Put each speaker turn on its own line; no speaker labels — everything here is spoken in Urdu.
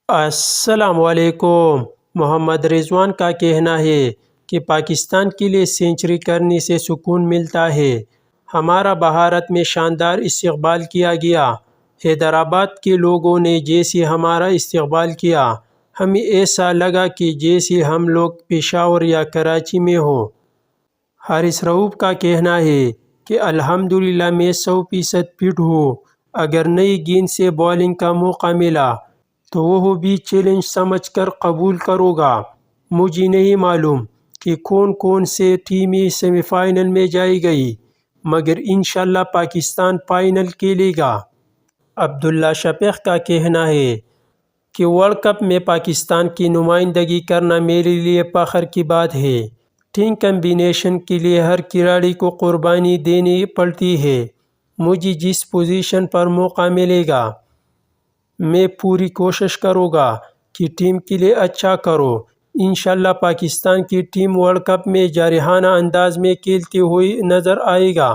السلام علیکم۔ محمد رضوان کا کہنا ہے کہ پاکستان کے لیے سینچری کرنے سے سکون ملتا ہے۔ ہمارا بھارت میں شاندار استقبال کیا گیا۔ حیدرآباد کے لوگوں نے جیسے ہمارا استقبال کیا، ہمیں ایسا لگا کہ جیسے ہم لوگ پشاور یا کراچی میں ہوں۔ حارث رؤوف کا کہنا ہے کہ الحمدللہ میں 100% فٹ ہوں۔ اگر نئی گیند سے بالنگ کا موقع ملا تو وہ بھی چیلنج سمجھ کر قبول کروں گا۔ مجھے نہیں معلوم کہ کون سے ٹیمیں سیمی فائنل میں جائے گی، مگر انشاءاللہ پاکستان فائنل کھیلے گا۔ عبداللہ شفیق کا کہنا ہے کہ ورلڈ کپ میں پاکستان کی نمائندگی کرنا میرے لیے فخر کی بات ہے۔ ٹیم کمبینیشن کے لیے ہر کھلاڑی کو قربانی دینی پڑتی ہے۔ مجھے جس پوزیشن پر موقع ملے گا میں پوری کوشش کروں گا کہ ٹیم کے لیے اچھا کروں۔ انشاءاللہ پاکستان کی ٹیم ورلڈ کپ میں جارحانہ انداز میں کھیلتے ہوئے نظر آئے گا۔